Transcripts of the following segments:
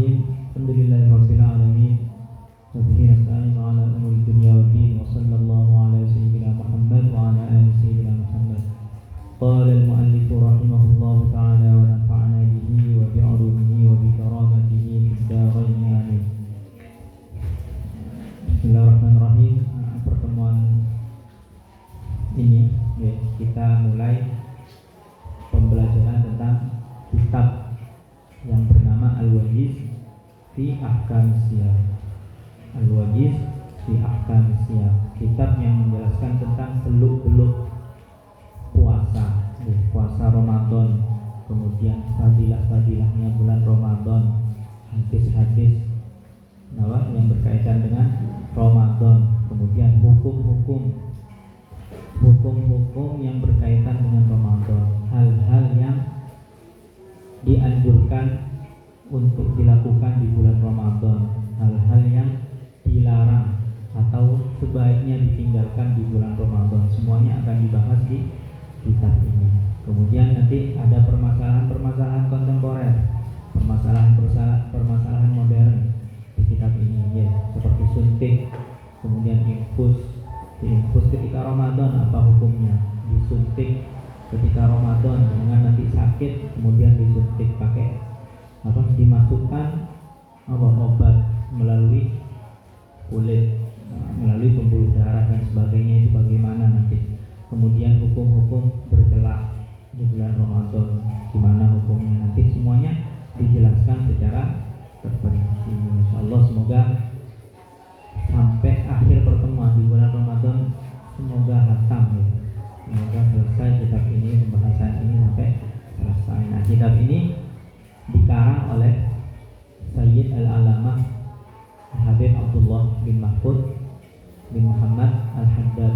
Bismillahirrahmanirrahim. Alhamdulillahirabbil alamin. Wa bihi nasta'inu 'ala umuri dunya waddin. Wa sallallahu 'ala sayyidina Muhammad wa 'ala ali sayyidina Muhammad. Qala al-mu'allif rahimahullahu ta'ala wa nafa'ana bihi wa bi'ulumihi wa bi karamatihi fid dharain amin. Bismillahirrahmanirrahim. Pertemuan ini kita mulai pembelajaran tentang kitab yang bernama Al-Wajiz fi Ahkam Siyam. Al-Wajiz fi Ahkam Siyam, kitab yang menjelaskan tentang seluk-beluk puasa, puasa Ramadan, kemudian fadilah-fadilahnya bulan Ramadan, hadis-hadis yang berkaitan dengan Ramadan, kemudian hukum-hukum yang berkaitan dengan Ramadan, hal-hal yang dianjurkan untuk dilakukan di bulan Ramadan, hal-hal yang dilarang atau sebaiknya ditinggalkan di bulan Ramadan, semuanya akan dibahas di kitab ini. Kemudian nanti ada permasalahan-permasalahan kontemporer, permasalahan modern di kitab ini, seperti suntik, kemudian infus ketika Ramadan apa hukumnya, disuntik ketika Ramadan dengan nanti sakit, kemudian disuntik pakai dimasukkan obat melalui kulit, melalui pembuluh darah dan sebagainya, itu bagaimana nanti. Kemudian hukum-hukum bergelak di bulan Ramadan, gimana hukumnya, nanti semuanya dijelaskan secara terperinci. Insyaallah semoga sampai akhir pertemuan di bulan Ramadan semoga hatam, semoga selesai kitab ini, pembahasan ini sampai selesai. Nah, kitab ini dikarang oleh Sayyid Al-Alamah Habib Abdullah bin Mahfud bin Muhammad Al-Haddad,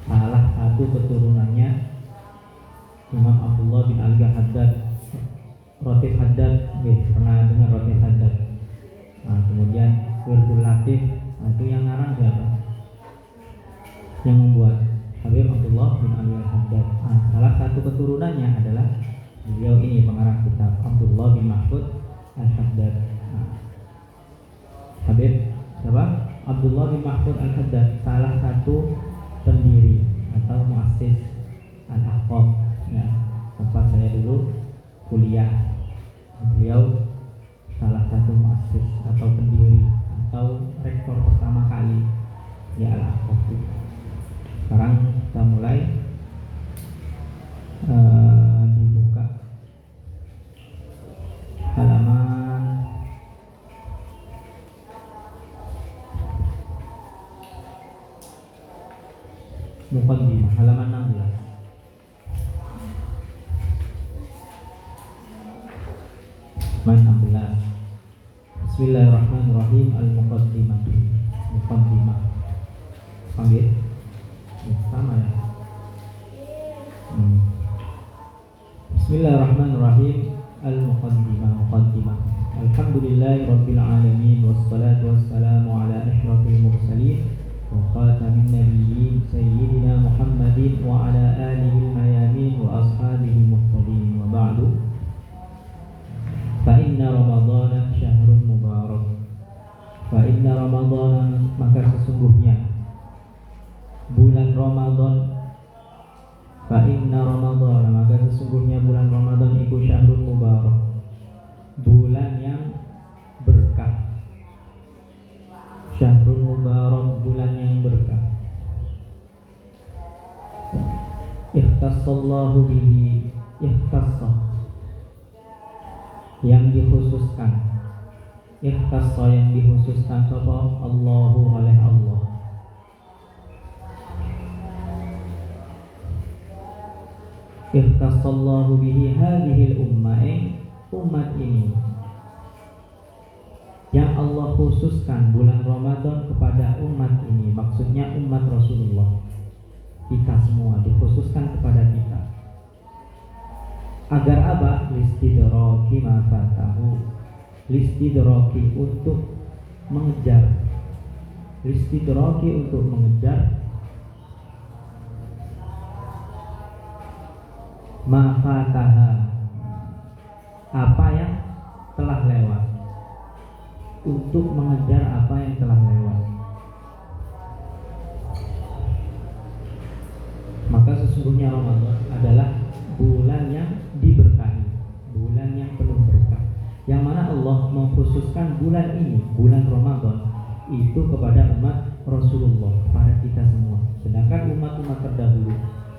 salah satu keturunannya Imam Abdullah bin Al-Haddad, Rotib Haddad, pernah dengar Rotib Haddad. Nah, kemudian Wirdul Latif, itu yang ngarang siapa? Yang membuat Habib Abdullah bin Al-Haddad. Nah, salah satu keturunannya adalah beliau ini, pengarang kitab, Abdullah bin Mahfud Al-Haddad. Nah, Habib siapa? Abdullah bin Mahfud Al-Haddad, salah satu pendiri atau muassis Al-Ahqaf, tempat saya dulu kuliah. Beliau salah satu muassis atau pendiri atau rektor pertama kali Al-Ahqaf. Sekarang kita mulai dibuka halaman Muqaddimah, halaman 16. Bismillahirrahmanirrahim. Al-Muqaddimah. Muqaddimah. Panggil sama ya. Bismillahirrahmanirrahim. Al-Muqaddimah. Muqaddimah. Alhamdulillahirabbil alamin, wassalatu wassalamu ala asyrafil mursalin wa khatamin nabiyyin sayyidina Muhammadin wa ala alihi al-mayamin wa ashabihi muhtadin, wa ba'du. Fa inna Ramadhana syahrun mubarak. Fa inna Ramadhana, maka sesungguhnya bulan Ramadan. Fa inna Ramadhana, maka sesungguhnya bulan Ramadan itu syahrun mubarak, bulan yang berkah. Syahrul mubarak, bulan yang berkah. Ikhtassallahu bihi, ikhtassa, yang dikhususkan. Ikhtassa, yang dikhususkan sapa Allahu, oleh Allah. Ikhtassallahu bihi hadhil ummah, umat ini yang Allah khususkan bulan Ramadan kepada umat ini, maksudnya umat Rasulullah, kita semua dikhususkan kepada kita. Agar apa? Listidraki ma fatahu, listidraki, untuk mengejar, listidraki, untuk mengejar ma fataha, apa yang telah lewat, untuk mengejar apa yang telah lewat. Maka sesungguhnya Ramadan adalah bulan yang diberkahi, bulan yang penuh berkah, yang mana Allah mengkhususkan bulan ini, bulan Ramadan, itu kepada umat Rasulullah, kepada kita semua. Sedangkan umat-umat terdahulu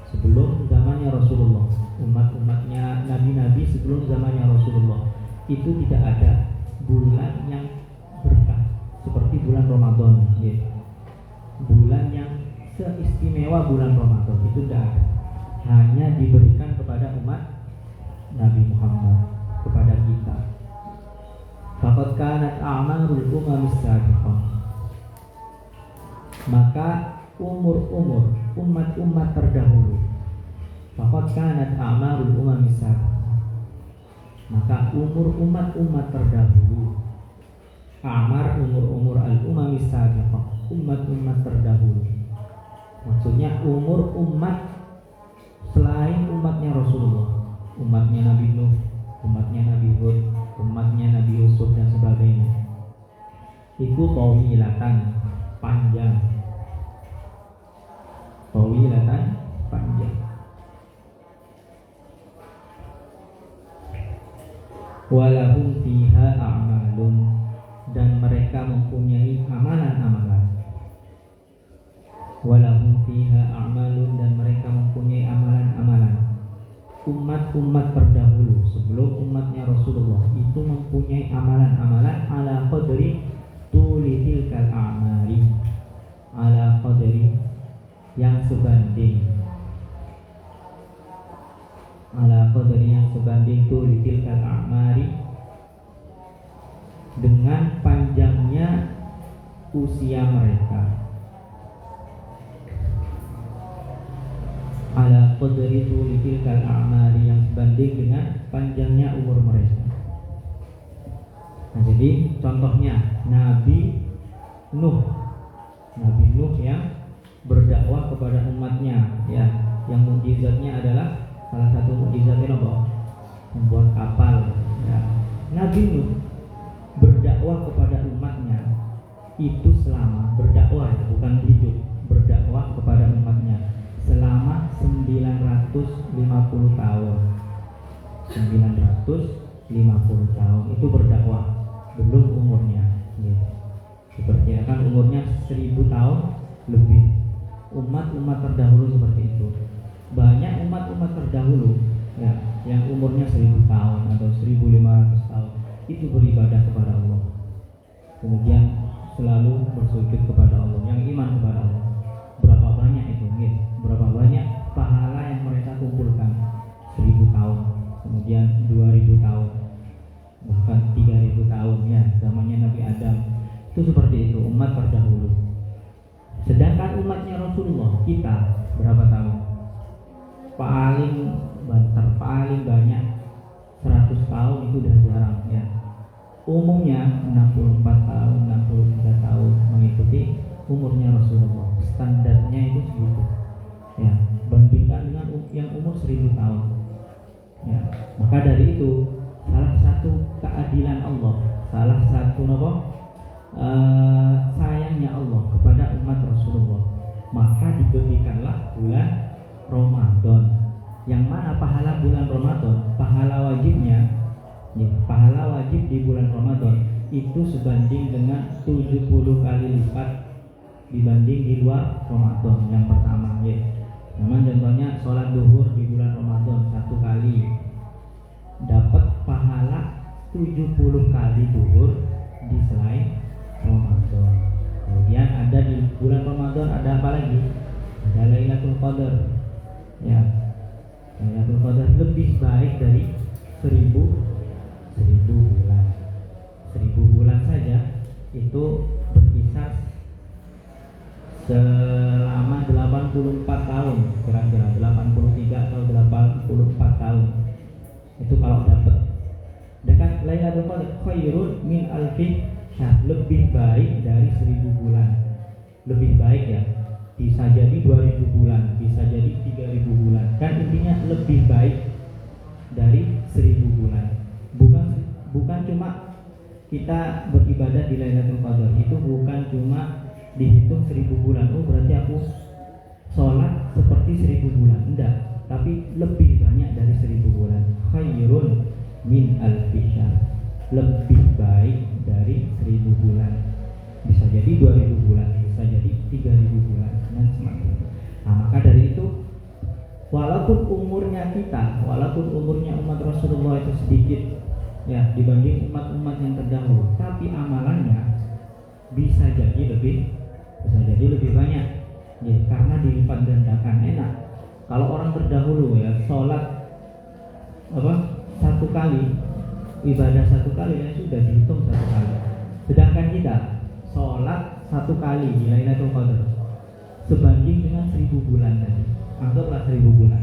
sebelum zamannya Rasulullah, umat-umatnya nabi-nabi sebelum zamannya Rasulullah, itu tidak ada bulan yang berkah seperti bulan Ramadan, ya. Bulan yang seistimewa bulan Ramadan itu tidak ada, hanya diberikan kepada umat Nabi Muhammad, kepada kita. Faqad kanat a'marul umamis sabiqah, maka umur-umur umat-umat terdahulu, faqad kanat a'marul umamis sabiqah, maka umur umat-umat terdahulu, a'mar umur-umur al-umamis sabiqah, umat-umat terdahulu, maksudnya umur umat selain umatnya Rasulullah, umatnya Nabi Nuh, umatnya Nabi Hud, umatnya Nabi Yusuf dan sebagainya, itu tawilatan, panjang, tawilatan, panjang. Walahum fiha a'malun, dan mereka mempunyai amalan-amalan. Walahum fiha a'malun, dan mereka mempunyai amalan-amalan. Umat-umat terdahulu sebelum umatnya Rasulullah itu mempunyai amalan-amalan ala qadri tuli tilkal a'mali, ala qadri yang sebanding, ala qadri yang sebanding tuli tilkal a'mali, dengan panjangnya usia mereka, ala qadri tilkal a'mali, yang sebanding dengan panjangnya umur mereka. Nah, jadi contohnya Nabi Nuh yang berdakwah kepada umatnya, ya, yang mukjizatnya adalah, salah satu mukjizatnya apa? Membuat kapal, ya. Nabi Nuh berdakwah kepada umatnya itu selama berdakwah, bukan hidup, berdakwah kepada umatnya selama 950 tahun. 950 tahun itu berdakwah, belum umurnya, ya. Diperkirakan umurnya 1000 tahun lebih. Umat-umat terdahulu seperti itu. Banyak umat-umat terdahulu, ya, yang umurnya 1000 tahun atau 1500 tahun itu beribadah kepada Allah, kemudian selalu bersujud kepada Allah, yang iman kepada Allah. Berapa banyak itu, ya? Berapa banyak pahala yang mereka kumpulkan? 1000 tahun, kemudian 2000 tahun, bahkan 3000 tahun, ya, zamannya Nabi Adam. Itu seperti itu umat terdahulu. Sedangkan umatnya Rasulullah, kita berapa tahun? Paling banyak 100 tahun itu udah jarang, ya. Umumnya 64 tahun, 63 tahun mengikuti umurnya Rasulullah. Standarnya itu segitu, ya. Bandingkan dengan yang umur 1000 tahun, ya. Maka dari itu salah satu keadilan Allah, salah satu sayangnya Allah kepada umat Rasulullah, maka diberikanlah bulan Ramadan, yang mana pahala bulan Ramadan, pahala wajibnya, ya, pahala wajib di bulan Ramadan itu sebanding dengan 70 kali lipat dibanding di luar Ramadan. Yang pertama, ya, memang contohnya sholat duhur di bulan Ramadan 1 kali dapat pahala 70 kali duhur di selain Ramadan. Kemudian ada di bulan Ramadan ada apa lagi? Ada Lailatul Qadar, ya. Lailatul Qadar lebih baik dari 1000 bulan. 1000 bulan saja itu berkisar selama 84 tahun, kira-kira 83 atau 84 tahun. Itu kalau dapat. Dekat Lailatul Qadar khairun min alfi syahr, lebih baik dari 1000 bulan. Lebih baik, ya. Bisa jadi 2000 bulan, bisa jadi 3000 bulan. Kan intinya lebih baik dari 1000 bulan. Bukan cuma kita beribadah di Lailatul Qadar itu bukan cuma dihitung 1000 bulan. Oh berarti aku sholat seperti 1000 bulan. Enggak, tapi lebih banyak dari 1000 bulan. Khairun min alfi syahr. Lebih baik dari 1000 bulan. Bisa jadi 2000 bulan, bisa jadi 3000 bulan dan semacamnya. Nah, maka dari itu walaupun umurnya kita, walaupun umurnya umat Rasulullah itu sedikit ya dibanding umat-umat yang terdahulu, tapi amalannya bisa jadi lebih banyak ya, karena dilipat gandakan. Enak kalau orang terdahulu ya sholat satu kali, ibadah satu kali ya sudah dihitung satu kali. Sedangkan kita sholat satu kali di Lailatul Qadar sebanding dengan 1000 bulan tadi. Anggaplah 1000 bulan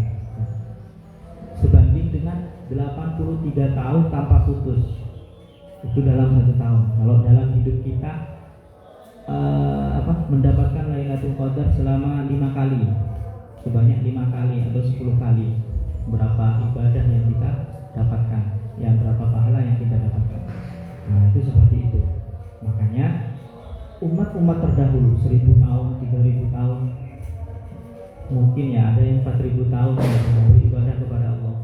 sebanding dengan 83 tahun tanpa putus. Itu dalam 1 tahun. Kalau dalam hidup kita mendapatkan Lailatul Qadar selama 5 kali, sebanyak 5 kali atau 10 kali, berapa ibadah yang kita dapatkan, yang berapa pahala yang kita dapatkan. Nah itu seperti itu. Makanya umat-umat terdahulu 1000 tahun, 3000 tahun, mungkin ya ada yang 4000 tahun beribadah kepada Allah.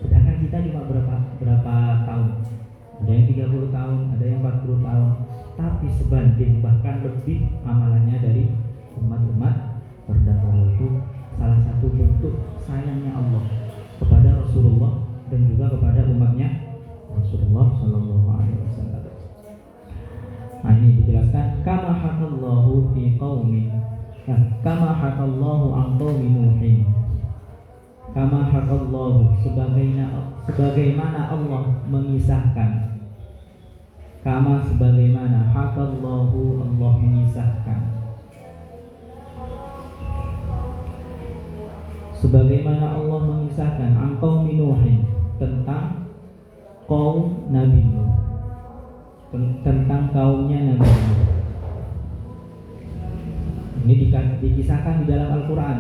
Sedangkan kita cuma berapa tahun? Ada yang 30 tahun, ada yang 40 tahun. Tapi sebanding bahkan lebih amalannya dari umat-umat terdahulu. Itu salah satu bentuk sayangnya Allah kepada Rasulullah dan juga kepada umatnya Rasulullah Shallallahu Alaihi Wasallam. Nah ini dijelaskan kama hakallahu fi qaumin, kama hakallahu an qaumi Nuhin, kama hakallahu sebagaimana Allah mengisahkan, kama sebagaimana hakallahu Allah mengisahkan, sebagaimana Allah mengisahkan an qaumi Nuhin, tentang kaum Nabi Nuh, tentang kaumnya Nabi Nuh. Ini dikisahkan di dalam Al-Quran.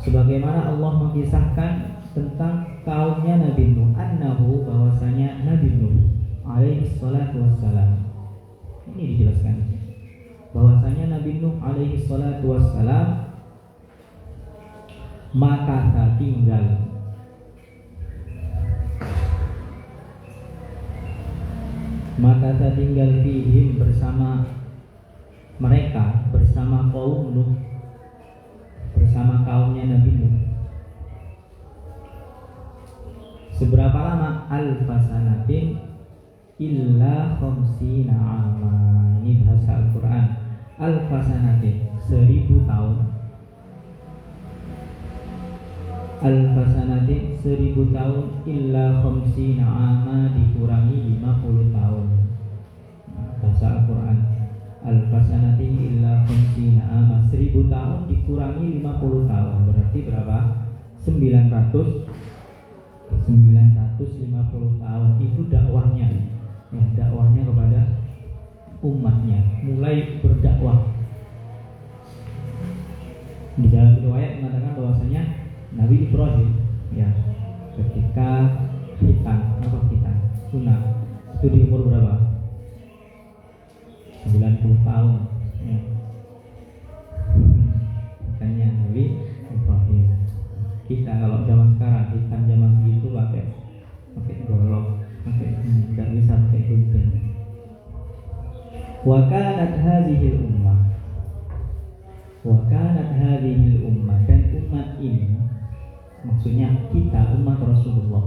Sebagaimana Allah mengisahkan tentang kaumnya Nabi Nuh, annahu bahwasanya Nabi Nuh alaihi salatu wassalam. Ini dijelaskan bahwasanya Nabi Nuh alaihi salatu wassalam maka tinggal fihim bersama mereka, bersama kaum Nuh, bersama kaumnya Nabi Nuh. Seberapa lama? Alfasanatin illa khamsina ama. Ini bahasa Al-Quran. Alfasanatin 1000 tahun. Alfasanatin 1000 tahun illa khamsina ama dikurangi 50 tahun. Bahasa Al-Quran. Alfasanatin illa khamsina ama, 1000 tahun dikurangi 50 tahun berarti berapa? 950 tahun. Itu dakwahnya ya, dakwahnya kepada umatnya, mulai berdakwah. Di dalam riwayat mengatakan bahwasanya Nabi Ibrahim ya ketika hitam sunat itu di umur berapa? 90 tahun ya. Makanya Nabi Ibrahim. Kita kalau zaman sekarang hitam zaman itu pakai golok, tidak bisa pakai gunting. Wa kanat hadhil ummah dan umat ini, maksudnya kita umat Rasulullah.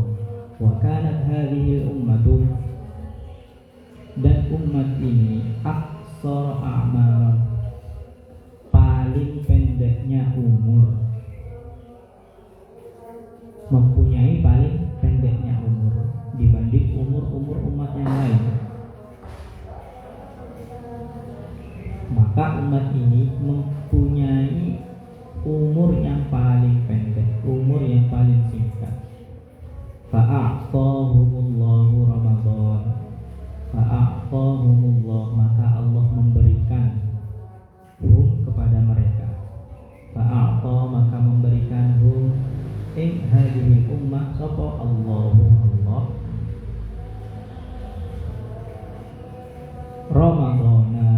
Wa kanat hadhil ummatu, dan umat ini aqsar a'mar, paling pendeknya umur, mempunyai paling pendeknya umur dibanding umur-umur umat yang lain. Maka umat ini mempunyai umur yang paling pendek, umur yang paling singkat. Fa'a'tahumullahu Ramadan, fa'a'tahumullah, maka Allah memberikan kepada mereka. Fa'a'tah, maka memberikan hadhihi ummah sapa Allah Ramadhana,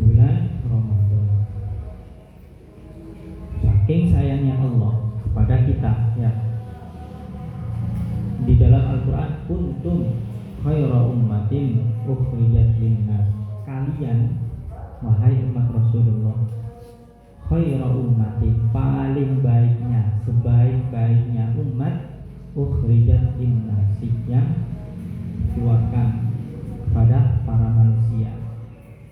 bulan Ramadan. Saking sayangnya Allah kepada kita, ya. Di dalam Al-Qur'an, kuntum khaira ummatin ukhrijat linnas. Kalian wahai umat Rasulullah, khaira ummatin, paling baiknya, sebaik-baiknya umat, ukhrijat linnas, yang dikeluarkan kepada para manusia.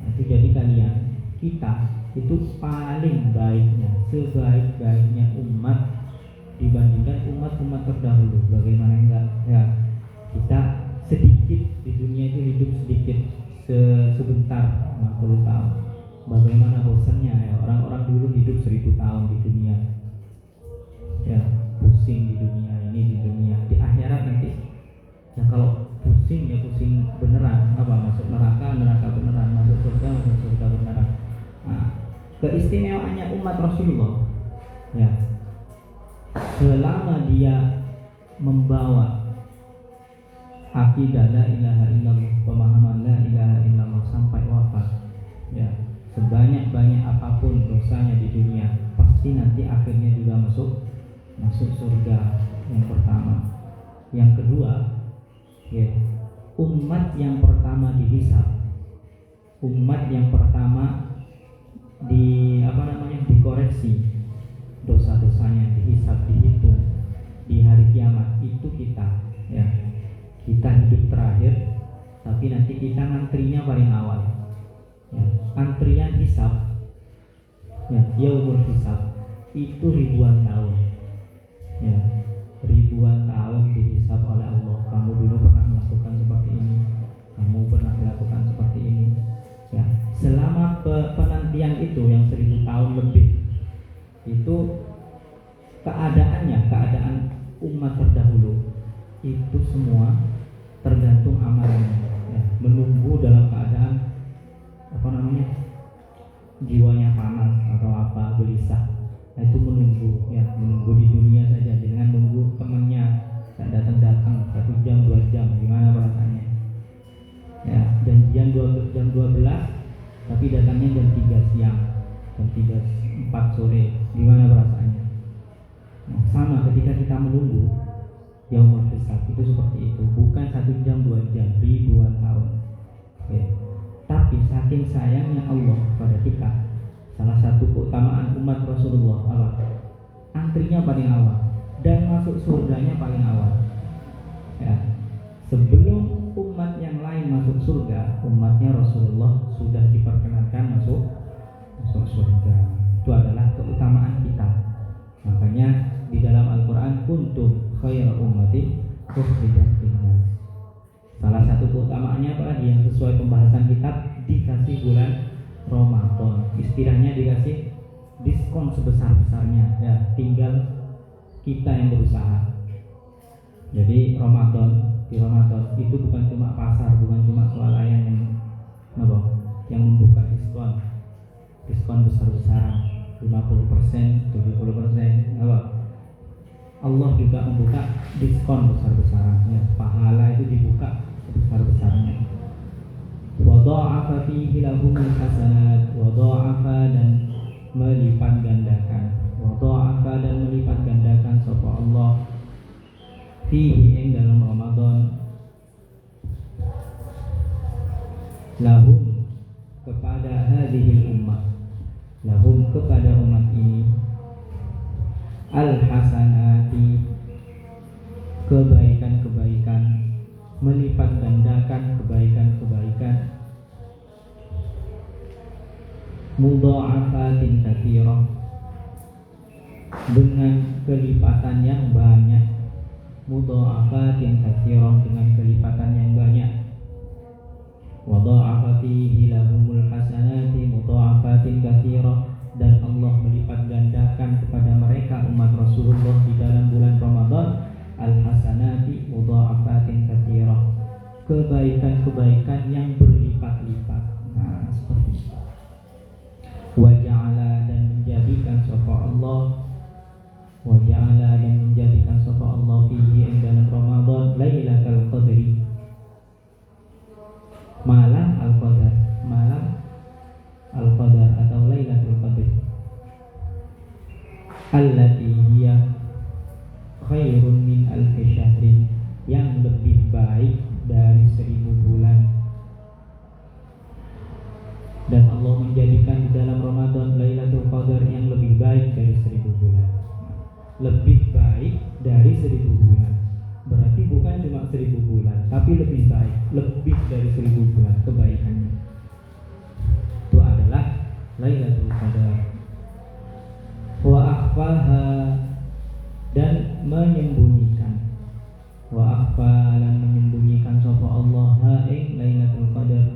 Nah, itu jadi kalian, kita itu paling baiknya, sebaik-baiknya umat dibandingkan umat-umat terdahulu. Bagaimana enggak? Ya, kita sedikit di dunia itu hidup sedikit, sebentar 50 tahun. Bagaimana bosannya ya, orang-orang dulu hidup 1000 tahun di dunia. Ya, pusing di dunia ini, di dunia. Di akhirat nanti, ya kalau pusing ya pusing beneran, masuk neraka beneran, masuk surga beneran. Nah, keistimewaannya umat Rasulullah, ya, selama dia membawa akidah la ilaha illallah, pemahaman la ilaha illallah sampai wafat, ya, sebanyak-banyak apapun dosanya di dunia, pasti nanti akhirnya juga masuk surga. Yang pertama. Yang kedua, ya, umat yang pertama dihisab, umat yang pertama dikoreksi dosa-dosanya, dihisab, dihitung di hari kiamat, itu kita, ya. Kita hidup terakhir, tapi nanti kita ngantrinya paling awal, ya. Antrian hisab, ya, yaumul hisab itu ribuan tahun, ya, ribuan tahun dihisab oleh Allah. Kamu dulu pernah melakukan seperti ini, kamu pernah melakukan seperti ini, ya. Selama penantian itu yang 1000 tahun lebih, itu keadaan umat terdahulu itu semua tergantung amalannya, ya. Menunggu dalam keadaan jiwanya panas atau gelisah. Nah, itu menunggu, ya, menunggu di dunia saja, dengan menunggu temannya tak datang 1 jam 2 jam, gimana perasaannya? Ya, janjian jam 12 tapi datangnya jam 3 siang, jam 4 sore, gimana perasaannya? Nah, sama ketika kita menunggu yaumul hisab itu seperti itu, bukan 1 jam 2 jam, ribuan tahun. Oke. Tapi saking sayangnya Allah kepada kita, salah satu keutamaan umat Rasulullah apa? Antrinya paling awal dan masuk surganya paling awal. Ya. Sebelum umat yang lain masuk surga, umatnya Rasulullah sudah diperkenankan masuk surga. Itu adalah keutamaan kita. Makanya di dalam Al-Qur'an, kuntum khairu ummatin ukhrijat linnas. Salah satu keutamaannya apa lagi yang sesuai pembahasan kitab, dikasih bulan Ramadan. Istilahnya dikasih diskon sebesar-besarnya, ya, tinggal kita yang berusaha. Jadi di Ramadan itu bukan cuma pasar, bukan cuma swalayan yang membuka diskon besar-besaran 50%, 70%, Allah juga membuka diskon besar-besaran, ya. Pahala itu dibuka sebesar-besarnya. Wadha'afa fihi lahumul hasanat, wadha'afa dan melipat gandakan, wadha'afa dan melipat gandakan sapa Allah fihi ing dalam Ramadan, lahum kepada hadhil ummah, lahum kepada umat ini, al-hasanati kebaikan-kebaikan, melipat gandakan kebaikan-kebaikan, mudha'afatin katsirah dengan kelipatan yang banyak, mudha'afatin katsirah dengan kelipatan yang banyak, wadha'afa fihi lahumul hasanati mudha'afatin katsirah, dan Allah melipat gandakan kepada mereka umat Rasulullah di dalam bulan Ramadan al-hasanati mudha'afatin katsirah, kebaikan-kebaikan yang berlipat-lipat. Nah, seperti itu. Wa ja'ala dan menjadikan sapa Allah, wa ja'ala dan menjadikan sapa Allah fihi dalam Ramadan lailatul qadri, malam al-qadar, lebih baik dari 1000 bulan. Berarti bukan cuma 1000 bulan, tapi lebih baik, lebih dari 1000 bulan kebaikannya. Itu adalah Lailatul Qadar. Wa akhfaha, dan menyembunyikan. Wa akhfa, lan menyembunyikan sapa Allah ha ing Lailatul Qadar.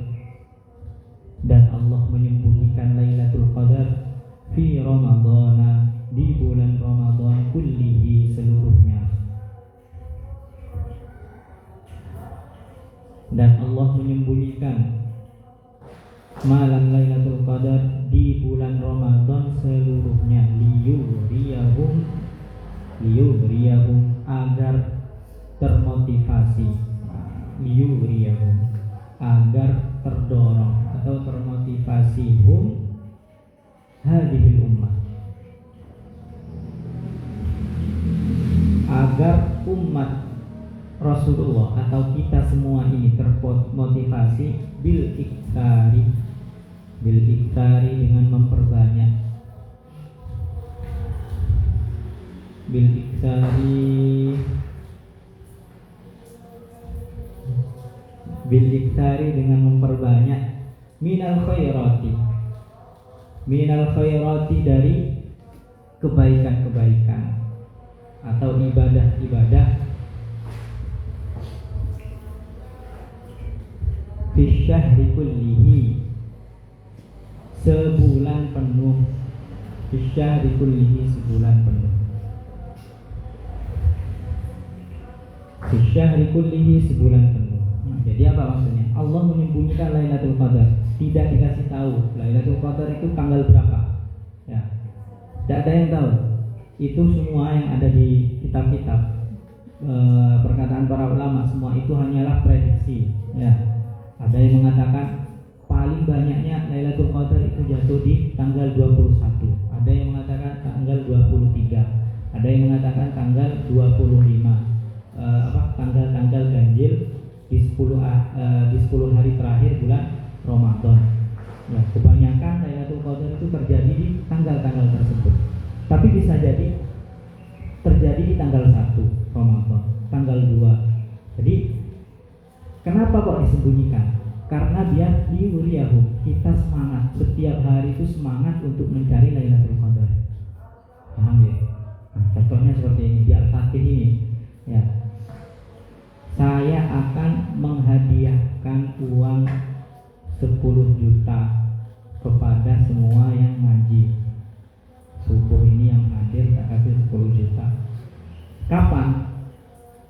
Dan Allah menyembunyikan Lailatul Qadar fi Ramadhana, di bulan Ramadan kullihi, seluruhnya. Dan Allah menyembunyikan malam Lailatul Qadar di bulan Ramadan seluruhnya, liyuriyahum, agar termotivasi, liyuriyahum, agar terdorong atau termotivasi hadhil ummah, agar umat Rasulullah atau kita semua ini termotivasi bil iktari dengan memperbanyak, bil iktari dengan memperbanyak minal khairati dari kebaikan-kebaikan atau ibadah-ibadah fi syahri kullihi, sebulan penuh, fi syahri kullihi, sebulan penuh, fi syahri kullihi, sebulan penuh. Jadi apa maksudnya? Allah menyembunyikan Lailatul Qadar, tidak dikasih tahu Lailatul Qadar itu tanggal berapa. Ya, tidak ada yang tahu. Itu semua yang ada di kitab-kitab, perkataan para ulama, semua itu hanyalah prediksi. Ya, ada yang mengatakan paling banyaknya Lailatul Qadar itu jatuh di tanggal 21. Ada yang mengatakan tanggal 23. Ada yang mengatakan tanggal 25. Tanggal-tanggal ganjil di 10 hari terakhir bulan Ramadan. Ya, kebanyakan Lailatul Qadar itu terjadi di tanggal-tanggal tersebut. Tapi bisa jadi terjadi di tanggal 1 Ramadan, tanggal 2. Jadi kenapa kok disembunyikan? Karena biar liuriyahum, kita semangat, setiap hari itu semangat untuk mencari Lailatul Qadar. Paham ya? Nah, contohnya seperti ini di Al-Fatih ini. Ya, saya akan menghadiahkan uang 10 juta kepada semua yang ngaji. Subuh ini yang hadir tak kasih 10 juta. Kapan?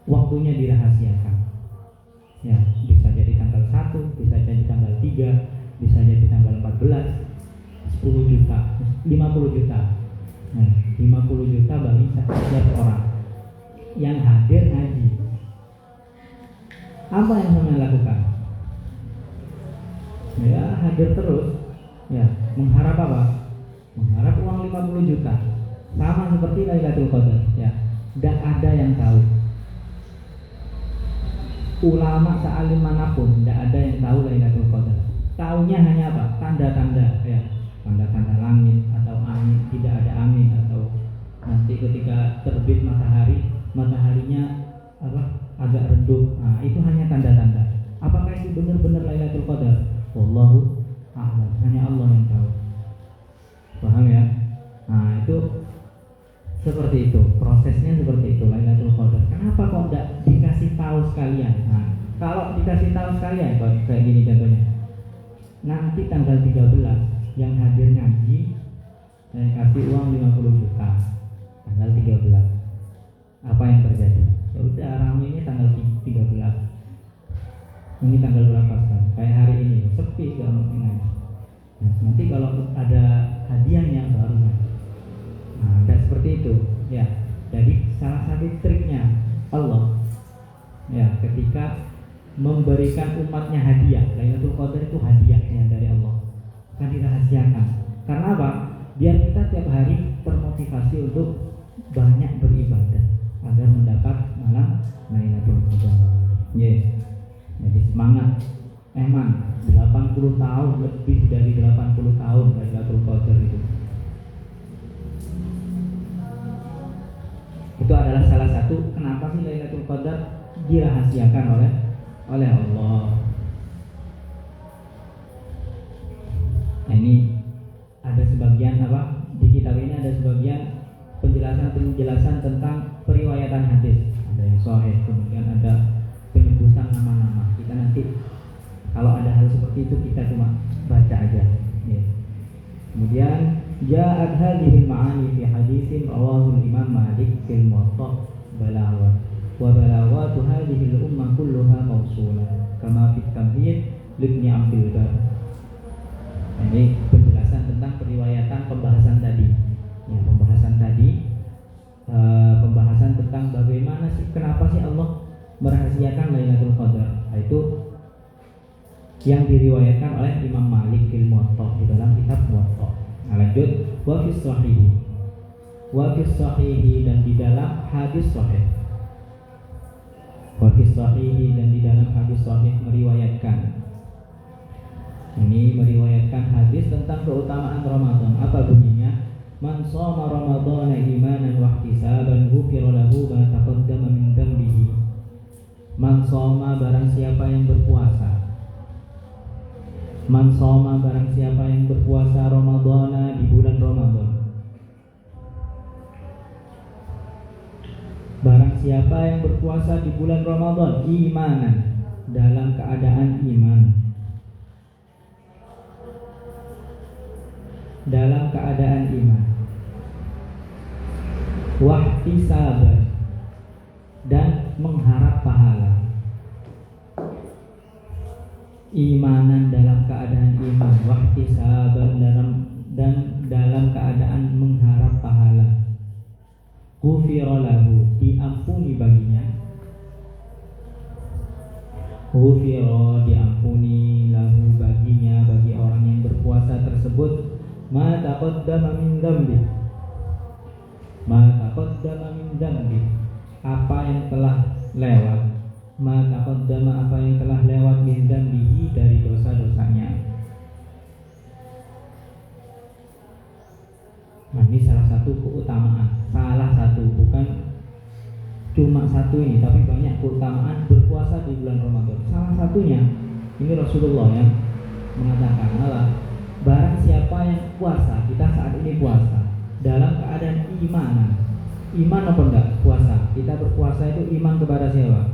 Waktunya dirahasiakan. Ya, bisa jadi tanggal 1, bisa jadi tanggal 3, bisa jadi tanggal 14. 10 juta, 50 juta. Nah, 50 juta bagi setiap orang yang hadir ngaji. Apa yang saya lakukan? Ya, hadir terus. Ya, mengharap apa? Mengharap uang 50 juta. Sama seperti Lailatul Qadar. Ya, tidak ada yang tahu. Ulama sealim manapun tidak ada yang tahu Lailatul Qadar. Taunya hanya apa? Tanda-tanda, ya, tanda-tanda langit atau angin, tidak ada angin, atau nanti ketika terbit mataharinya agak redup. Nah, itu hanya tanda-tanda. Apakah itu benar-benar Lailatul Qadar? Wallahu a'lam. Hanya Allah yang tahu. Paham ya? Nah, itu seperti itu, prosesnya seperti itu Lailatul Qadar. Kenapa kok tidak dikasih tahu sekalian? Nah, kalau dikasih tahu sekalian kayak gini contohnya. Nanti tanggal 13 yang hadir ngaji saya kasih uang 50 juta. Tanggal 13. Apa yang terjadi? Ya udah, rame ini tanggal 13. Ini tanggal berapa sekarang? Kayak hari ini sepi gak mau ngaji. Nah, nanti kalau ada hadiahnya baru ngaji. Nah, dan seperti itu, ya. Jadi salah satu triknya Allah, ya, ketika memberikan umatnya hadiah, Lailatul Qadar itu hadiahnya dari Allah, kan dirahasiakan. Karena apa? Biar kita tiap hari termotivasi untuk banyak beribadah agar mendapat malam Lailatul Qadar. Yeah. Jadi semangat. Emang 80 tahun, lebih dari 80 tahun Lailatul Qadar itu. Itu adalah salah satu kenapa sih Lailatul Qadar dirahasiakan oleh Allah. Nah, ini ada sebagian di kitab ini ada sebagian penjelasan tentang periwayatan hadis. Ada yang sahih, kemudian ada penyebutan nama-nama. Kita nanti kalau ada hal seperti itu kita cuma baca aja. Ya. Kemudian ja'at hadhil ma'ani fi haditsin rawahu Imam Malik fil Muwatta balagha wa balaghatu hadhihi al-ummah kulluha mawsulah kama fi tamhid libni Abdul Bar. Ini penjelasan tentang periwayatan pembahasan tadi. Ya, pembahasan tentang bagaimana sih, kenapa sih Allah merahasiakan Lailatul Qadar. Itu yang diriwayatkan oleh Imam Malik fil Muwatta di dalam kitab Muwatta. Nah, lanjut wa fi sahihi dan di dalam hadis sahih. Wa fi sahihi dan di dalam hadis sahih meriwayatkan. Ini meriwayatkan hadis tentang keutamaan Ramadan. Apa bunyinya? Man shoma Ramadhana imanan wa ihtisaban ghufira lahu ma taqaddama min dhanbihi. Man shoma barang siapa yang berpuasa. Man shoma barang siapa yang berpuasa Ramadhana di bulan Ramadan. Barang siapa yang berpuasa di bulan Ramadan imanan, dalam keadaan iman. Dalam keadaan iman. Wahtisaban, dan mengharap pahala. Imanan dalam keadaan iman, wahtisaban dan dalam keadaan mengharap pahala. Ghufira lahu, diampuni baginya. Ghufira, diampuni lahu baginya, bagi orang yang berpuasa tersebut. Ma taqaddama min dzambi. Ma taqaddama min dzambi. Apa yang telah lewat. Ma taqaddama, apa yang telah lewat min dzambihi, dari dosa-dosanya. Nah, ini salah satu keutamaan. Salah satu, bukan cuma satu ini, tapi banyak keutamaan berpuasa di bulan Ramadan. Salah satunya ini Rasulullah yang mengatakan, barang siapa yang puasa, kita saat ini puasa dalam keadaan iman apa enggak puasa? Kita berpuasa itu iman kepada siapa?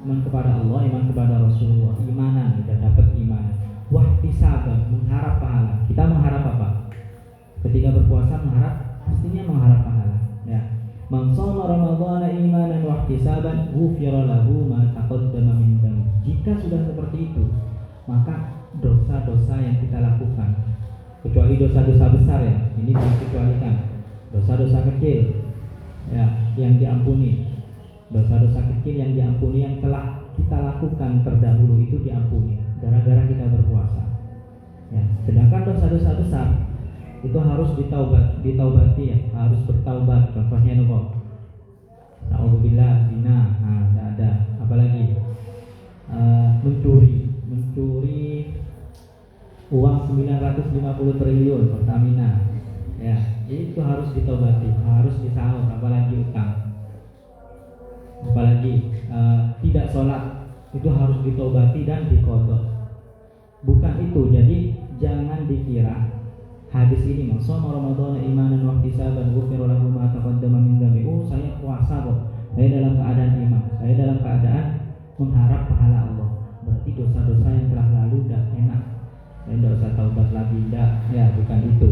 Iman kepada Allah, iman kepada Rasulullah. Imanan, kita dapat iman. Wahtisaban, mengharap pahala. Kita mengharap apa? Ketika berpuasa pastinya mengharap pahala. Ya. Man shoma Ramadhana imanan wahtisaban ghufira lahu ma taqaddama min dzambi. Jika sudah seperti itu, maka dosa-dosa yang kita lakukan, kecuali dosa-dosa besar ya, ini dikecualikan. Dosa-dosa kecil ya yang diampuni. Dosa-dosa kecil yang diampuni, yang telah kita lakukan terdahulu itu diampuni gara-gara kita berpuasa. Ya, sedangkan dosa-dosa besar itu harus ditaubati ya, harus bertaubat. Contohnya nopo? Nauzubillah zina, tidak ada. Apalagi mencuri uang 950 triliun Pertamina. Ya, itu harus ditaubati, harus disaur, apalagi utang. Apalagi tidak sholat, itu harus ditaubati dan diqadha. Bukan itu, jadi jangan dikira hadis ini maksudnya Ramadan imanan wa ihtisaban ghufira lahu ma taqaddama min dzambi. Oh, saya puasa kok. Saya dalam keadaan iman, saya dalam keadaan mengharap pahala Allah. Berarti dosa-dosa yang telah lalu tidak enak. Saya tidak usah taubat lagi, tidak. Ya, bukan itu.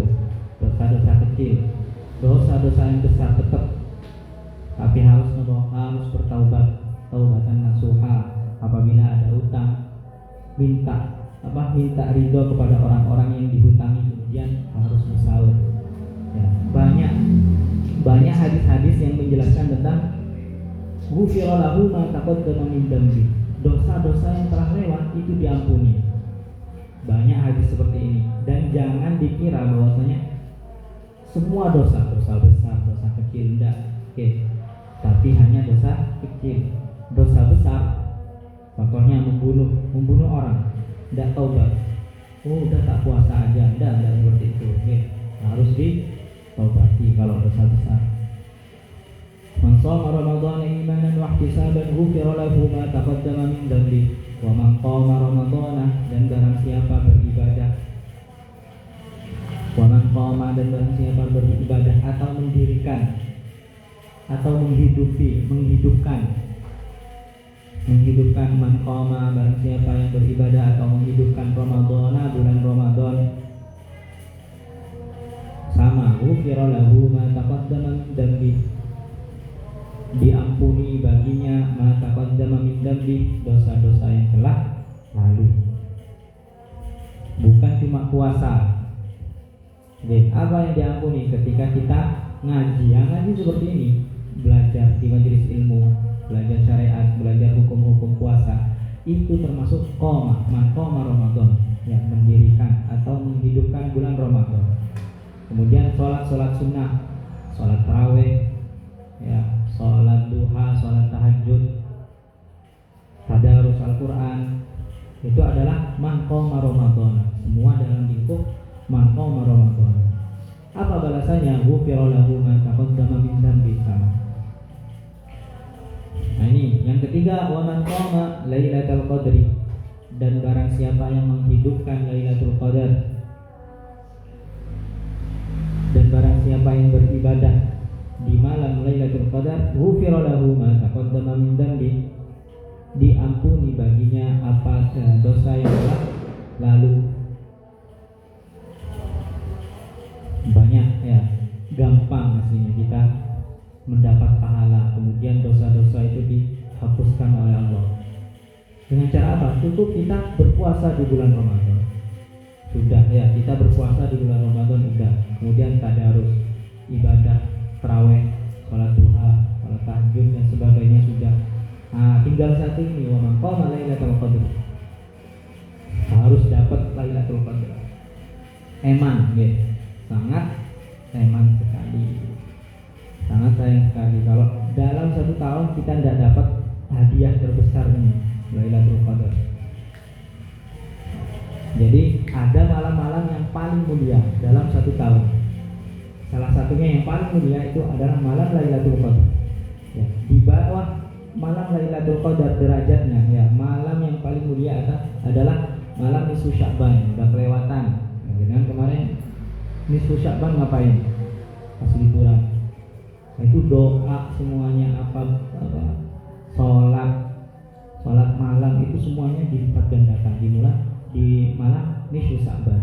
Dosa-dosa kecil, dosa-dosa yang besar tetap, tapi harus bertaubat, taubatan nasuha. Apabila ada utang, minta ridho kepada orang-orang yang dihutangi, kemudian harus disaur. Ya, banyak hadis-hadis yang menjelaskan tentang ghufira lahu ma taqaddama min dzambi. Dosa-dosa yang telah lewat itu diampuni. Banyak hadis seperti ini, dan jangan dikira bahwasanya semua dosa besar, dosa kecil enggak. Oke. Tapi hanya dosa kecil. Dosa besar, contohnya membunuh orang, tidak taubat. Oh, udah tak puasa aja, tidak seperti itu. Oke. Harus ditaubati kalau dosa besar. Man shoma Ramadhana imanan wa ihtisaban ghufira lahu ma taqaddama min dhanbi. Wa man qama Ramadhana, dan barang siapa beribadah. Wa man qama, dan barang siapa beribadah atau mendirikan atau menghidupkan man qama, barang siapa yang beribadah atau menghidupkan Ramadhana, bulan Ramadan, sama ghufira lahu ma taqaddama min dhanbi, diampuni baginya ma taqaddama min dhanbi, dosa-dosa yang telah lalu. Bukan cuma puasa. Apa yang diampuni ketika kita ngaji? Yang ngaji seperti ini, belajar di majelis ilmu, belajar syariat, belajar hukum-hukum puasa, itu termasuk qoma, man qoma Ramadan, yang mendirikan atau menghidupkan bulan Ramadan. Kemudian sholat sunnah, sholat tarawih, ya, sholat duha, sholat tahajud, tadarus Al-Quran, itu adalah man qoma Ramadan. Semua dalam lingkup man qoma Ramadan. Apa balasannya? Ghufira lahu ma taqaddama min dhanbi, sama. Nah ini yang ketiga, wa man qama Lailatul Qadri, dan barang siapa yang menghidupkan Lailatul Qadar, dan barang siapa yang beribadah di malam Lailatul Qadar, ghufira lahu ma taqaddama min dhanbi, diampuni baginya apa dosa yang telah lalu. Banyak ya, gampang aslinya kita mendapat pahala, kemudian dosa-dosa itu dihapuskan oleh Allah. Dengan cara apa? Cukup kita berpuasa di bulan Ramadan. Sudah ya, kita berpuasa di bulan Ramadan sudah. Kemudian tadarus, ibadah, tarawih, sholat duha, sholat tahajud dan sebagainya sudah. Nah, tinggal satu ini, wa man qama Lailatul Qadar. Harus dapat Lailatul Qadar. Eman, gitu. Sangat eman sekali. Sangat sayang sekali kalau dalam satu tahun kita tidak dapat hadiah terbesar ini, Lailatul Qadar. Jadi ada malam-malam yang paling mulia dalam satu tahun. Salah satunya yang paling mulia itu adalah malam Lailatul Qadar. Ya, di bawah malam Lailatul Qadar derajatnya, ya, malam yang paling mulia adalah malam nisfu Sya'ban. Udah kelewatan. Dengan kemarin nisfu Sya'ban ngapain? Pas liburan. Itu doa semuanya, sholat malam itu semuanya dilipat gandakan, dimulai di malam nisfu Sya'ban.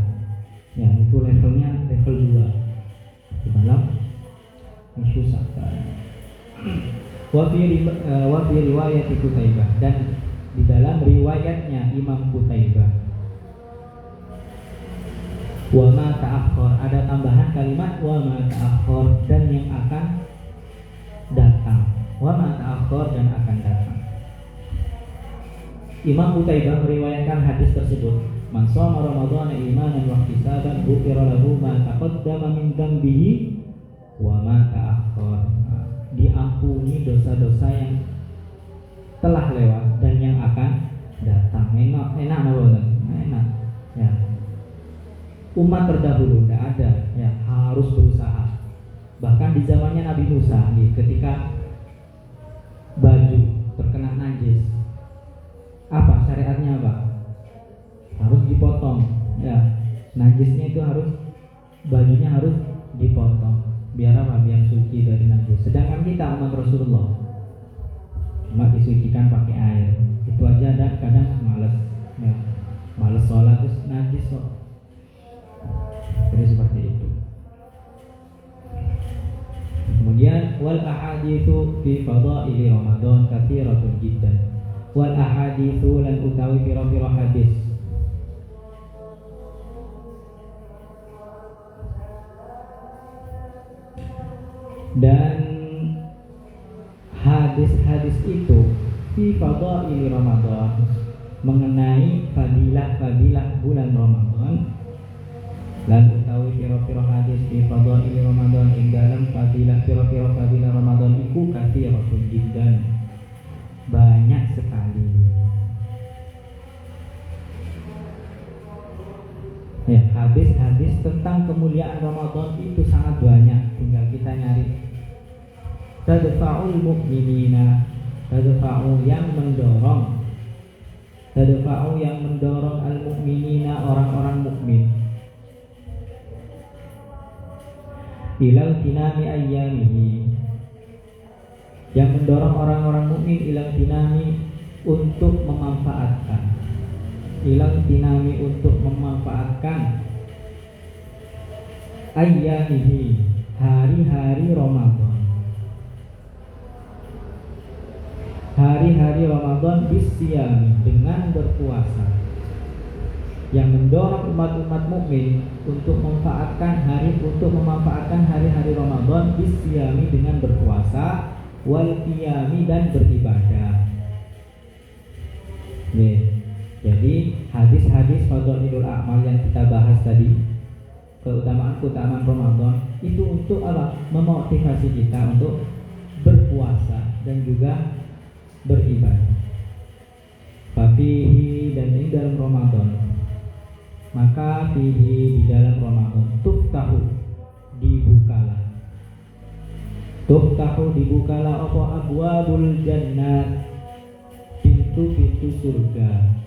Ya, itu levelnya level 2 di malam nisfu Sya'ban. Wa fi riwayat Qutaibah, dan di dalam riwayatnya Imam Qutaibah, wa ma ta'akhkhar, ada tambahan kalimat wa ma ta'akhkhar, dan yang akan datang. Wa ma ta'akhkhar, dan akan datang. Imam Qutaibah meriwayatkan hadis tersebut, man shoma Ramadhana imanan wa ihtisaban ghufira lahu ma taqaddama min dhanbihi wa ma ta'akhkhar. Diampuni dosa-dosa yang telah lewat dan yang akan datang. Enak ya. Umat terdahulu tidak ada, ya, harus berusaha. Bahkan di zamannya Nabi Musa, ketika baju terkena najis, apa syariatnya? Apa? Harus dipotong, ya. Najisnya itu bajunya harus dipotong. Biar apa? Biar suci dari najis. Sedangkan kita umat Rasulullah cuma disucikan pakai air. Itu aja ada kadang malas, ya. Malas sholat terus najis kok. Jadi seperti itu. Kemudian wal ahaditsu fi fadaili Ramadan katsiratun jiddan. Wal ahaditsu lan utawi pira-pira hadis. Dan hadis-hadis itu fi fadaili Ramadan, mengenai fadilah-fadilah bulan Ramadan. Lalu tahu pira-pira hadis di fadail Ramadan, ing dalam fadilah pira-pira fadilah Ramadan iku katsiratun jiddan, banyak sekali. Ya, hadis-hadis tentang kemuliaan Ramadan itu sangat banyak, tinggal kita nyari tadfa'ul mu'minina, tadfa'u yang mendorong, tadfa'u yang mendorong al-mu'minina orang-orang mukmin, ilal tinami ayyamihi, yang mendorong orang-orang mukmin ilal tinami untuk memanfaatkan, ilal tinami untuk memanfaatkan ayyamihi hari-hari Ramadan, hari-hari Ramadan bisyami dengan berpuasa, yang mendorong umat-umat mukmin untuk memanfaatkan hari-hari Ramadan bisyami dengan berpuasa, wal qiyami dan beribadah. Jadi hadis-hadis fadhailul a'mal yang kita bahas tadi, keutamaan Ramadan itu untuk apa? Memotivasi kita untuk berpuasa dan juga beribadah. Fafihi, dan ini dalam Ramadan, maka fihi, di dalam Ramadan, dibukalah apa abwabul jannah, pintu-pintu surga.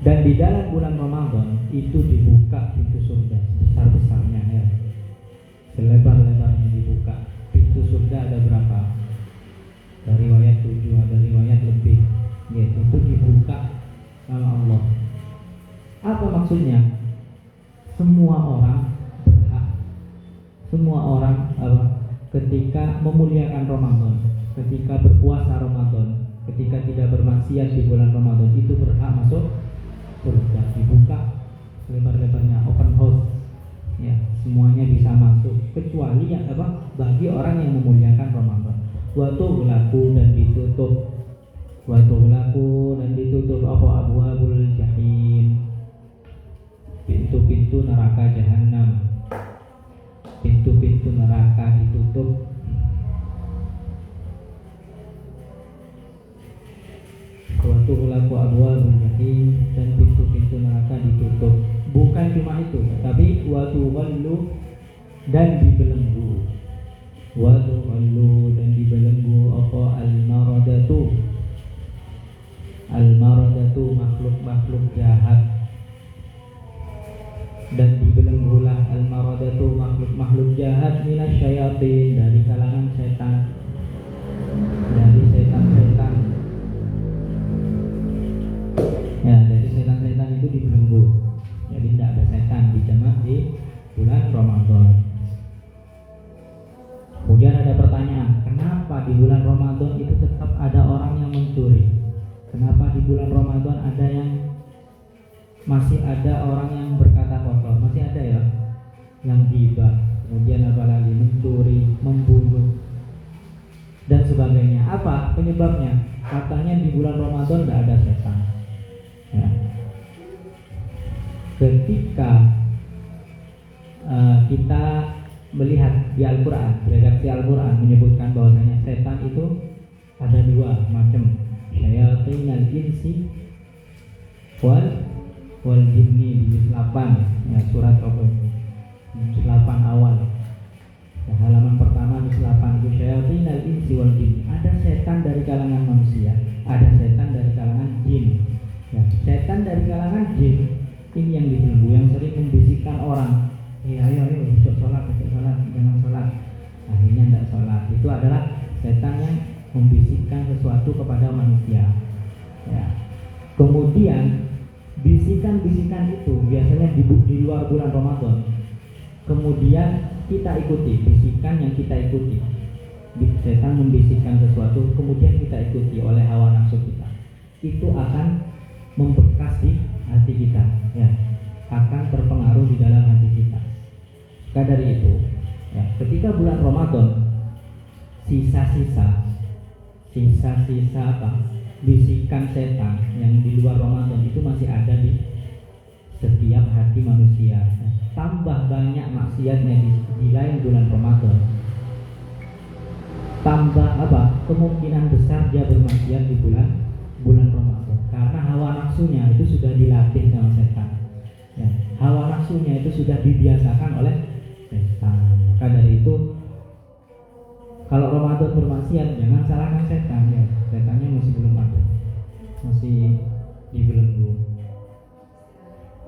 Dan di dalam bulan Ramadan itu dibuka pintu surga besar-besarnya, ya, selebar-lebarnya dibuka. Pintu surga ada berapa? Dari riwayat 7, ada riwayat lebih, ya, itu dibuka sama Allah. Apa maksudnya? Semua orang ketika memuliakan Ramadan, ketika berpuasa Ramadan, ketika tidak bermaksiat di bulan Ramadan, itu berhak masuk surga. Dibuka lebar-lebarnya, open house, ya, semuanya bisa masuk kecuali yang bagi orang yang memuliakan Ramadan. Dan ditutup apa abwabul jahim, pintu-pintu neraka jahanam, pintu-pintu neraka ditutup. Watughlaqu abwabul jahim, dan pintu-pintu neraka ditutup. Bukan cuma itu, tapi watughallu, dan dibelenggu. Watughallu, dan dibelenggu apa al-maradatu makhluk-makhluk jahat. Dan dibelenggulah al-maradatu makhluk-makhluk jahat minasyayatin, dari kalangan setan, dari setan-setan. Ya, dari setan-setan itu dibelenggu. Jadi tidak ada setan di jemaah di bulan Ramadan. Kemudian ada pertanyaan, kenapa di bulan Ramadan itu tetap ada orang yang mencuri? Kenapa di bulan Ramadan masih ada orang yang berkata kotor? Masih ada, ya, yang ghibah, kemudian apalagi mencuri, membunuh, dan sebagainya. Apa penyebabnya? Katanya di bulan Ramadan tidak ada setan, ya. Ketika kita melihat di Al-Quran, redaksi Al-Quran menyebutkan bahwasanya setan itu ada dua macam, syayatinal insi wal jinni, di juz 8, ya, surat juz 8 awal, ya, halaman pertama juz 8 itu syayatinal insi wal jinni. Ada setan dari kalangan manusia, ada setan dari kalangan jin, ya. Setan dari kalangan jin ini yang dibelenggu, yang sering membisikkan orang, ayo besok sholat, jangan sholat, akhirnya tidak sholat. Itu adalah setan yang membisikkan sesuatu kepada manusia, ya. Kemudian bisikan-bisikan itu biasanya di luar bulan Ramadan. Kemudian kita ikuti bisikan yang kita ikuti. Setan membisikkan sesuatu, kemudian kita ikuti oleh hawa nafsu kita. Itu akan membekas di hati kita, ya, akan terpengaruh di dalam hati kita. Maka dari itu, ya, ketika bulan Ramadan, sisa-sisa bisikan setan yang di luar Ramadan itu masih ada di setiap hati manusia. Tambah banyak maksiatnya di lain bulan Ramadan, tambah kemungkinan besar dia bermaksiat di bulan Ramadan, karena hawa nafsunya itu sudah dilatih sama setan, ya. Hawa nafsunya itu sudah dibiasakan oleh setan. Maka dari itu Kalau Ramadan bermaksiat, jangan salahkan setan ya. Setannya masih belum ada, masih dibelenggu.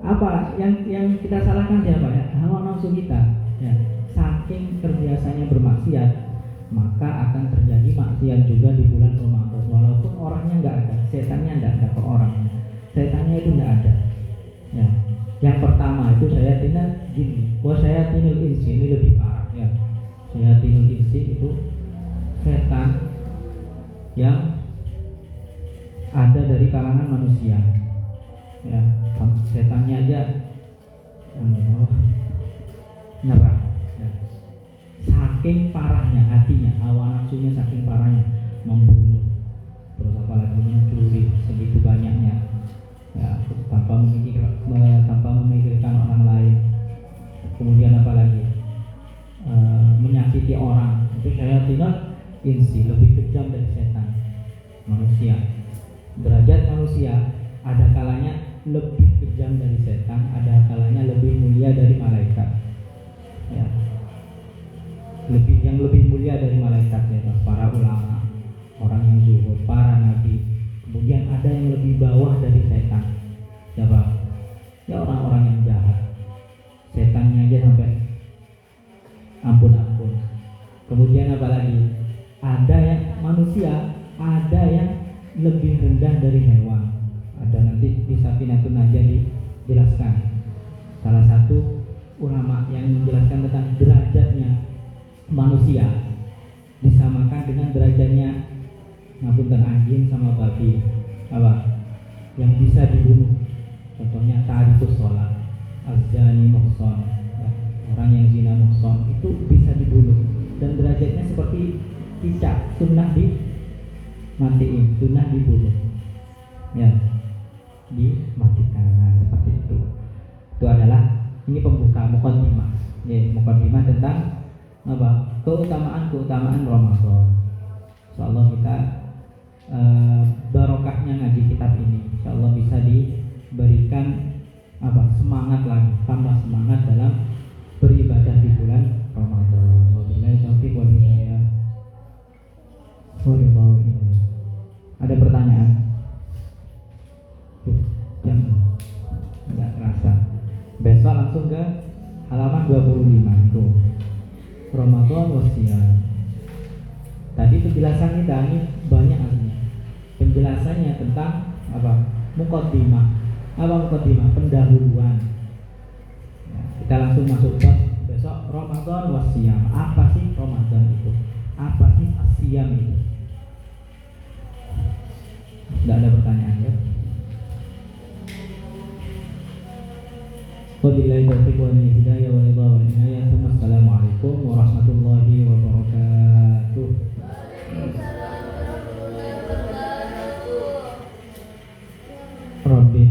Apa yang kita salahkan siapa ya? Hawa nafsu kita ya. Saking terbiasanya bermaksiat, maka akan terjadi maksiat juga di bulan Ramadan. Walaupun orangnya nggak ada, setannya nggak ada ke orangnya. Setannya itu nggak ada ya. Yang pertama itu syayatinul jin, syayatinul insi, ini lebih parah ya. Syayatinul insi itu setan yang ada dari kalangan manusia ya. Setannya aja nyerah ya. Saking parahnya hatinya, hawa nafsunya saking parahnya, membunuh, terus apalagi mencuri segitu banyaknya ya, tanpa memikirkan orang lain. Kemudian apalagi menyakiti orang, itu syayatinul insi, lebih kejam dari setan. Manusia, derajat manusia ada kalanya lebih kejam dari setan, ada kalanya lebih mulia dari malaikat ya. Yang lebih mulia dari malaikat ya, para ulama, orang yang zuhud, para nabi. Kemudian ada yang lebih bawah dari setan. Siapa? Ya orang-orang yang jahat. Setannya aja sampai ampun-ampun. Kemudian apalagi? Ada yang manusia, ada yang lebih rendah dari hewan. Ada nanti di Safinatun Najah dijelaskan. Salah satu ulama yang menjelaskan tentang derajatnya manusia disamakan dengan derajatnya ngapunten anjing sama babi. Apa? Yang bisa dibunuh. Contohnya tarikus sholat, azani muhson, ya. Orang yang zina muhson itu bisa dibunuh dan derajatnya seperti cicak, sunnah dimatiin, sunnah dibunuh ya, dimatikan. Nah, seperti itu. Itu adalah ini pembuka muqaddimah ya, muqaddimah tentang apa? Keutamaan Ramadan. Insyaallah kita barokahnya ngaji kitab ini insyaallah bisa diberikan apa? Semangat lagi, tambah semangat dalam beribadah di bulan Ramadan. Wabillahi taufiq wal hidayah. Ada pertanyaan? Jam enggak terasa. Besok langsung ke halaman 25 itu. Ramadan wasiat. Tadi penjelasan kita ini banyak aslinya. Penjelasannya tentang apa? Muqaddimah. Apa muqaddimah? Pendahuluan. Ya, kita langsung masuk ke besok Ramadan wasiat. Apa sih Ramadan itu? Apa sih asyam itu? Tidak ada pertanyaan ya? Wabillahi taufiq wal hidayah wal ridha wal inayah. Assalamualaikum warahmatullahi wabarakatuh. Rabbi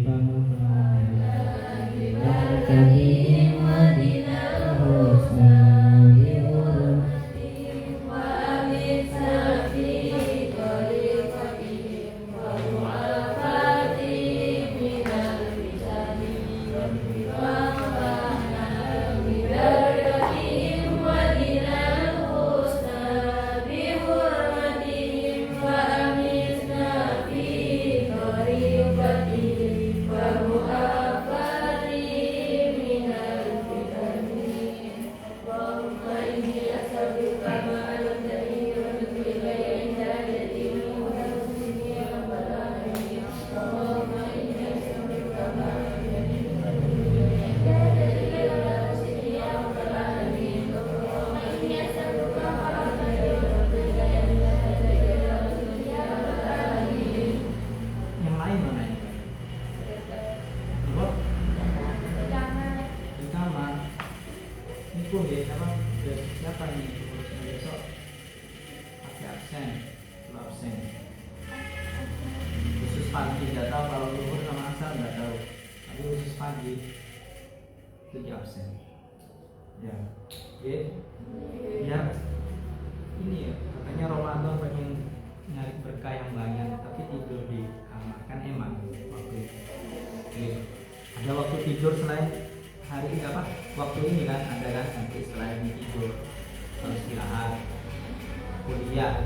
kuliah.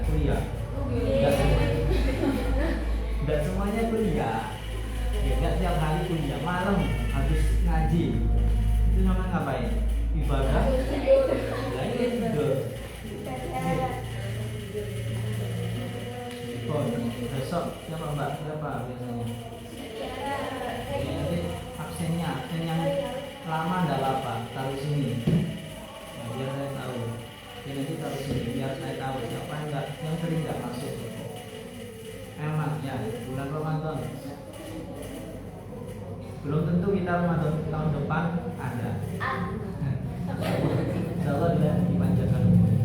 Enggak semuanya kuliah. Ya, enggak tiap hari kuliah, malam habis ngaji. Itu namanya ngapain? Ibadah. Lah ini tidur. Oh, besok siapa Mbak? Siapa biasanya? Ya, nanti absen yang lama enggak apa, taruh sini. Nah, biar saya tahu. Ya, nanti taruh sini biar saya tahu siapa yang sering enggak masuk. Emang ya, bulan Ramadan. Belum tentu kita Ramadan tahun depan ada. Insya Allah dipanjangkan umur.